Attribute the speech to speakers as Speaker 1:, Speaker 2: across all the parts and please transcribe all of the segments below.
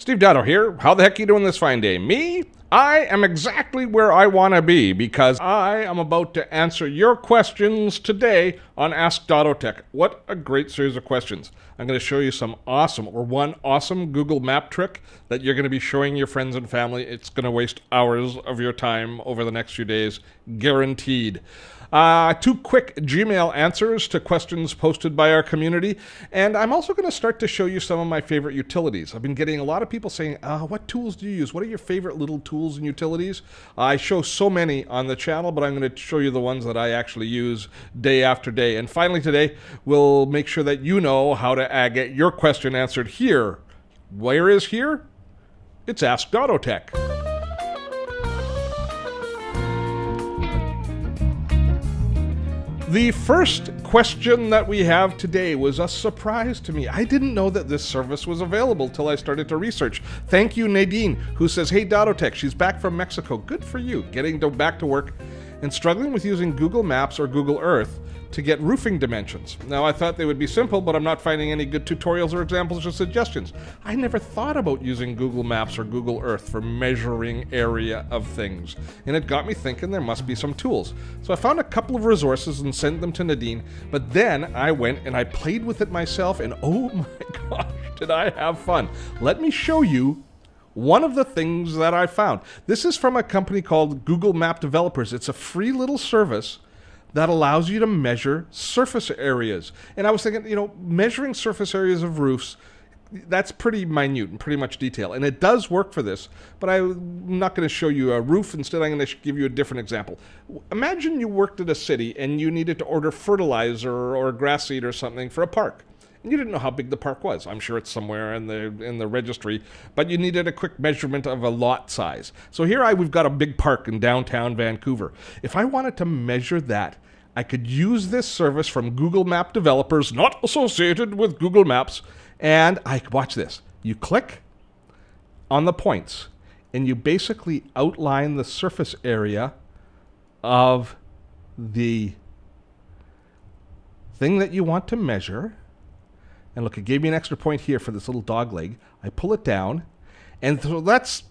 Speaker 1: Steve Dotto here. How the heck are you doing this fine day? Me? I am exactly where I want to be because I am about to answer your questions today on Ask Dotto Tech. What a great series of questions. I'm going to show you one awesome Google Map trick that you're going to be showing your friends and family. It's going to waste hours of your time over the next few days, guaranteed. 2 quick Gmail answers to questions posted by our community, and I'm also going to start to show you some of my favorite utilities. I've been getting a lot of people saying, what tools do you use? What are your favorite little tools and utilities? I show so many on the channel, but I'm going to show you the ones that I actually use day after day. And finally today, we'll make sure that you know how to get your question answered here. Where is here? It's Ask Dotto Tech. The first question that we have today was a surprise to me. I didn't know that this service was available till I started to research. Thank you, Nadine, who says, hey, Dotto Tech, she's back from Mexico. Good for you, getting back to work and struggling with using Google Maps or Google Earth to get roofing dimensions. Now, I thought they would be simple, but I'm not finding any good tutorials or examples or suggestions. I never thought about using Google Maps or Google Earth for measuring area of things, and it got me thinking there must be some tools. So I found a couple of resources and sent them to Nadine, but then I went and I played with it myself, and oh my gosh, did I have fun. Let me show you one of the things that I found. This is from a company called Google Map Developers. It's a free little service that allows you to measure surface areas. And I was thinking, measuring surface areas of roofs, that's pretty minute and pretty much detail. And it does work for this, but I'm not going to show you a roof. Instead, I'm going to give you a different example. Imagine you worked at a city and you needed to order fertilizer or grass seed or something for a park. And you didn't know how big the park was. I'm sure it's somewhere in the registry, but you needed a quick measurement of a lot size. So here we've got a big park in downtown Vancouver. If I wanted to measure that, I could use this service from Google Map Developers, not associated with Google Maps, and watch this. You click on the points, and you basically outline the surface area of the thing that you want to measure. And look, it gave me an extra point here for this little dog leg. I pull it down, and so it's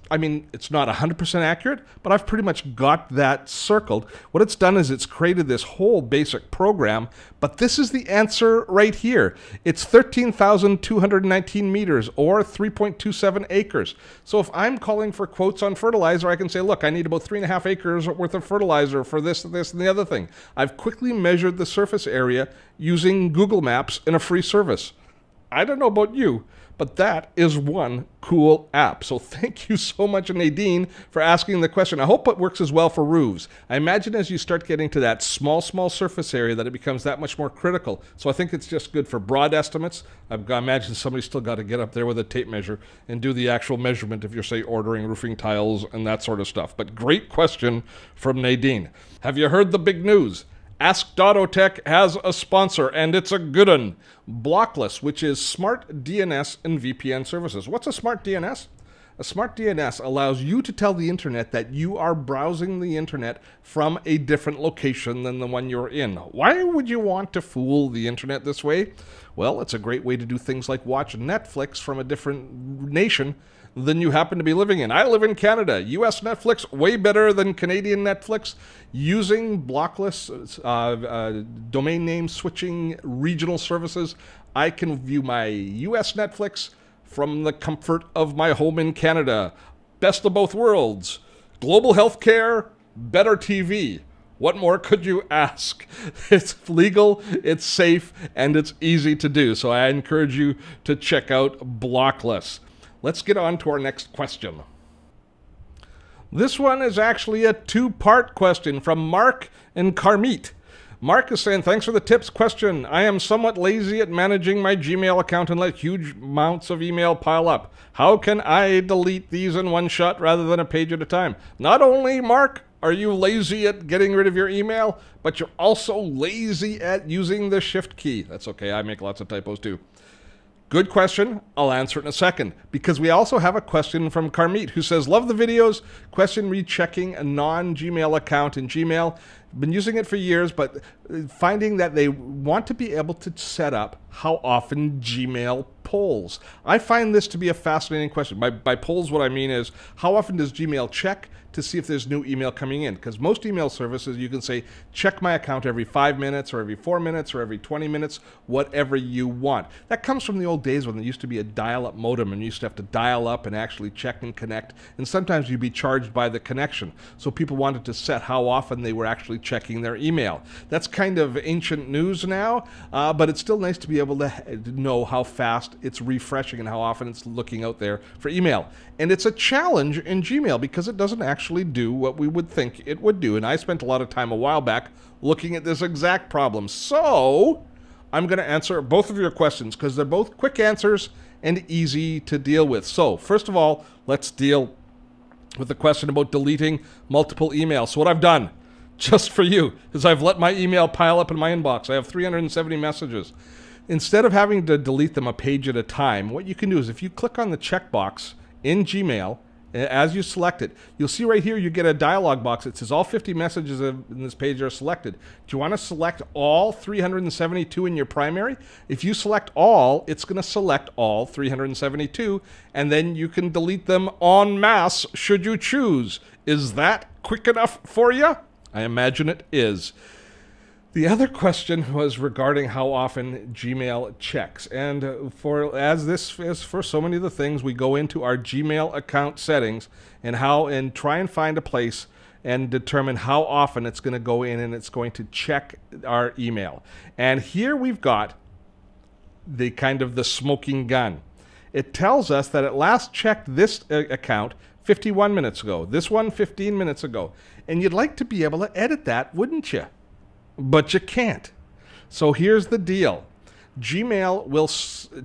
Speaker 1: not 100% accurate, but I've pretty much got that circled. What it's done is it's created this whole basic program, but this is the answer right here. It's 13,219 meters, or 3.27 acres. So if I'm calling for quotes on fertilizer, I can say, look, I need about 3.5 acres worth of fertilizer for this, and the other thing. I've quickly measured the surface area using Google Maps in a free service. I don't know about you, but that is one cool app. So thank you so much, Nadine, for asking the question. I hope it works as well for roofs. I imagine as you start getting to that small surface area that it becomes that much more critical. So I think it's just good for broad estimates. I imagine somebody's still got to get up there with a tape measure and do the actual measurement if you're, say, ordering roofing tiles and that sort of stuff. But great question from Nadine. Have you heard the big news? Ask Dotto Tech has a sponsor, and it's a good one. Blockless, which is smart DNS and VPN services. What's a smart DNS? A smart DNS allows you to tell the internet that you are browsing the internet from a different location than the one you're in. Why would you want to fool the internet this way? Well, it's a great way to do things like watch Netflix from a different nation than you happen to be living in. I live in Canada. US Netflix, way better than Canadian Netflix. Using blockless domain name switching regional services, I can view my US Netflix from the comfort of my home in Canada. Best of both worlds. Global healthcare, better TV. What more could you ask? It's legal, it's safe, and it's easy to do. So I encourage you to check out Blockless. Let's get on to our next question. This one is actually a 2-part question from Mark and Carmeet. Mark is saying, thanks for the tips. Question: I am somewhat lazy at managing my Gmail account and let huge amounts of email pile up. How can I delete these in one shot rather than a page at a time? Not only, Mark, are you lazy at getting rid of your email, but you're also lazy at using the shift key. That's okay, I make lots of typos too. Good question. I'll answer it in a second, because we also have a question from Carmeet, who says, love the videos. Question: rechecking a non-Gmail account in Gmail. been using it for years, but finding that they want to be able to set up how often Gmail polls. I find this to be a fascinating question. By polls, what I mean is how often does Gmail check to see if there's new email coming in? Because most email services, you can say, check my account every 5 minutes or every 4 minutes or every 20 minutes, whatever you want. That comes from the old days when there used to be a dial-up modem and you used to have to dial up and actually check and connect. And sometimes you'd be charged by the connection. So people wanted to set how often they were actually checking their email. That's kind of ancient news now, but it's still nice to be able to know how fast it's refreshing and how often it's looking out there for email. And it's a challenge in Gmail because it doesn't actually do what we would think it would do. And I spent a lot of time a while back looking at this exact problem. So I'm going to answer both of your questions because they're both quick answers and easy to deal with. So first of all, let's deal with the question about deleting multiple emails. So what I've done, just for you, is I've let my email pile up in my inbox. I have 370 messages. Instead of having to delete them a page at a time, what you can do is if you click on the checkbox in Gmail, as you select it, you'll see right here you get a dialog box that says all 50 messages in this page are selected. Do you want to select all 372 in your primary? If you select all, it's going to select all 372, and then you can delete them en masse should you choose. Is that quick enough for you? I imagine it is. The other question was regarding how often Gmail checks. And as this is for so many of the things, we go into our Gmail account settings and try and find a place and determine how often it's going to go in and it's going to check our email. And here we've got the kind of the smoking gun. It tells us that it last checked this account 51 minutes ago, this one 15 minutes ago. And you'd like to be able to edit that, wouldn't you? But you can't. So here's the deal. Gmail will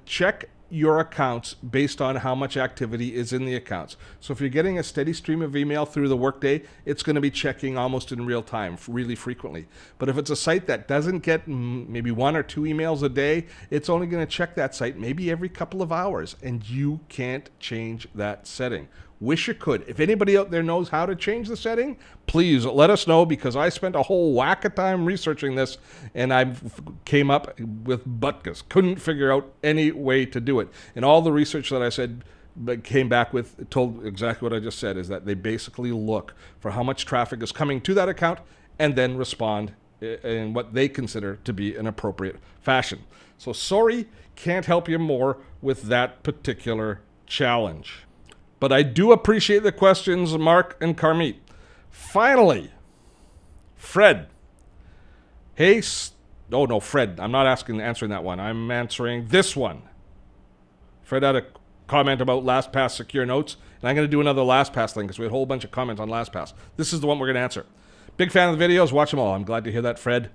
Speaker 1: check your accounts based on how much activity is in the accounts. So if you're getting a steady stream of email through the workday, it's going to be checking almost in real time, really frequently. But if it's a site that doesn't get maybe 1 or 2 emails a day, it's only going to check that site maybe every couple of hours, and you can't change that setting. Wish you could. If anybody out there knows how to change the setting, please let us know, because I spent a whole whack of time researching this and I came up with butkus. Couldn't figure out any way to do it. And all the research that I said came back with told exactly what I just said, is that they basically look for how much traffic is coming to that account and then respond in what they consider to be an appropriate fashion. So sorry, can't help you more with that particular challenge. But I do appreciate the questions, Mark and Carmeet. Finally, Fred. Hey, oh no, Fred. I'm not answering that one. I'm answering this one. Fred had a comment about LastPass secure notes, and I'm going to do another LastPass thing because we had a whole bunch of comments on LastPass. This is the one we're going to answer. Big fan of the videos. Watch them all. I'm glad to hear that, Fred.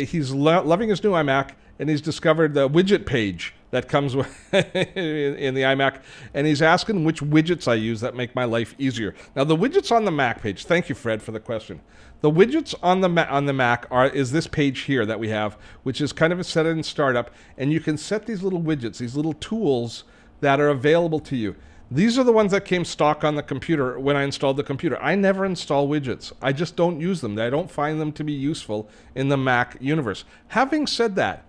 Speaker 1: He's loving his new iMac, and he's discovered the widget page that comes with in the iMac, and he's asking which widgets I use that make my life easier. Now, the widgets on the Mac page, thank you, Fred, for the question. The widgets on the Mac is this page here that we have, which is kind of a set in startup, and you can set these little widgets, these little tools that are available to you. These are the ones that came stock on the computer when I installed the computer. I never install widgets. I just don't use them. I don't find them to be useful in the Mac universe. Having said that,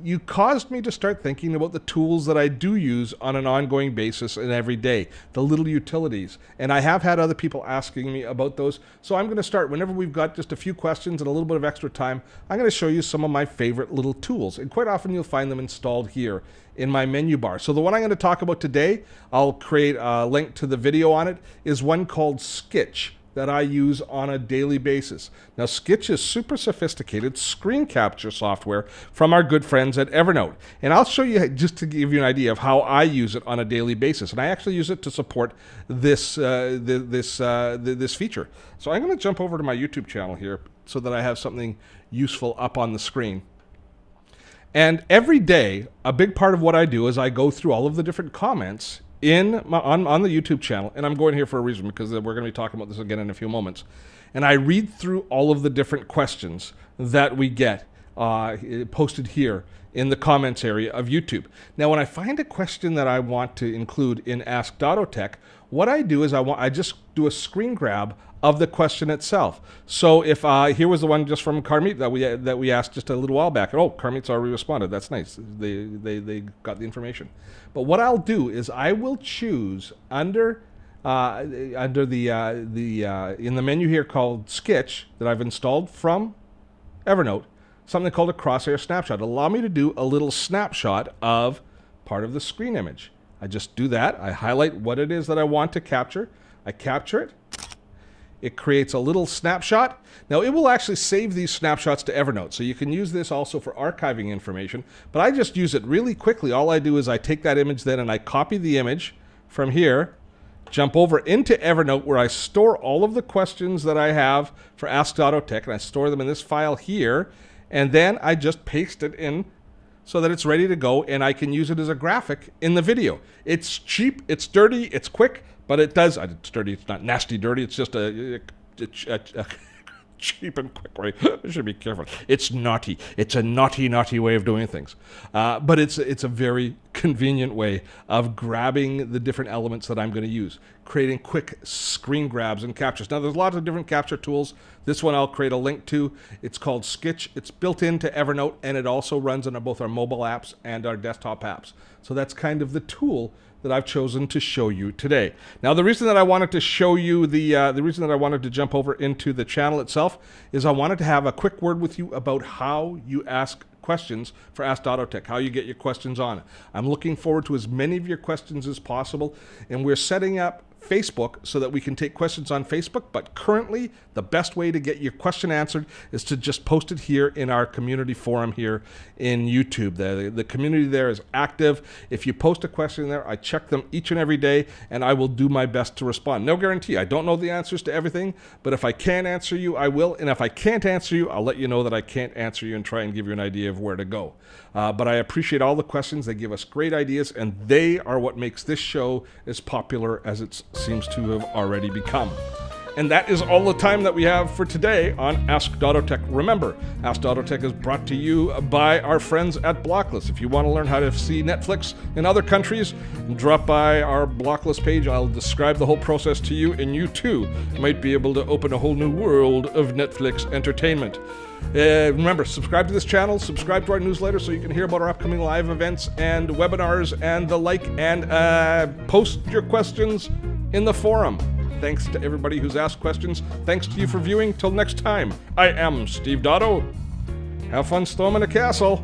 Speaker 1: you caused me to start thinking about the tools that I do use on an ongoing basis and every day, the little utilities. And I have had other people asking me about those. So I'm going to start, whenever we've got just a few questions and a little bit of extra time, I'm going to show you some of my favorite little tools. And quite often you'll find them installed here in my menu bar. So the one I'm going to talk about today, I'll create a link to the video on it, is one called Skitch that I use on a daily basis. Now, Skitch is super sophisticated screen capture software from our good friends at Evernote. And I'll show you, just to give you an idea of how I use it on a daily basis. And I actually use it to support this, this feature. So I'm going to jump over to my YouTube channel here so that I have something useful up on the screen. And every day, a big part of what I do is I go through all of the different comments on the YouTube channel, and I'm going here for a reason because we're going to be talking about this again in a few moments. And I read through all of the different questions that we get posted here in the comments area of YouTube. Now, when I find a question that I want to include in Ask Dotto Tech, what I do is I just do a screen grab of the question itself. So if here was the one just from Carmeet that we asked just a little while back. Oh, Carmeet's already responded. That's nice. They got the information. But what I'll do is I will choose under the in the menu here called Skitch that I've installed from Evernote, something called a crosshair snapshot. It'll allow me to do a little snapshot of part of the screen image. I just do that. I highlight what it is that I want to capture. I capture it. It creates a little snapshot. Now, it will actually save these snapshots to Evernote, so you can use this also for archiving information, but I just use it really quickly. All I do is I take that image then and I copy the image from here, jump over into Evernote where I store all of the questions that I have for Ask Dotto Tech, and I store them in this file here, and then I just paste it in so that it's ready to go, and I can use it as a graphic in the video. It's cheap, it's dirty, it's quick, but it does, it's dirty, it's not nasty dirty, it's just a cheap and quick way. I should be careful. It's naughty. It's a naughty way of doing things. But it's a very convenient way of grabbing the different elements that I'm going to use, creating quick screen grabs and captures. Now, there's lots of different capture tools. This one I'll create a link to. It's called Skitch. It's built into Evernote, and it also runs on both our mobile apps and our desktop apps. So that's kind of the tool that I've chosen to show you today. Now, the reason that I wanted to show you the reason that I wanted to jump over into the channel itself is I wanted to have a quick word with you about how you ask questions for Ask Dotto Tech, how you get your questions on. I'm looking forward to as many of your questions as possible, and we're setting up Facebook so that we can take questions on Facebook, but currently the best way to get your question answered is to just post it here in our community forum here in YouTube. The community there is active. If you post a question there, I check them each and every day, and I will do my best to respond. No guarantee. I don't know the answers to everything, but if I can answer you, I will, and if I can't answer you, I'll let you know that I can't answer you and try and give you an idea of where to go. But I appreciate all the questions. They give us great ideas, and they are what makes this show as popular as it seems to have already become. And that is all the time that we have for today on Ask Dotto Tech. Remember, Ask Dotto Tech is brought to you by our friends at Blocklist. If you want to learn how to see Netflix in other countries, drop by our Blocklist page. I'll describe the whole process to you, and you too might be able to open a whole new world of Netflix entertainment. Remember, subscribe to this channel, subscribe to our newsletter so you can hear about our upcoming live events and webinars and the like, and post your questions in the forum. Thanks to everybody who's asked questions. Thanks to you for viewing. Till next time, I am Steve Dotto. Have fun storming a castle.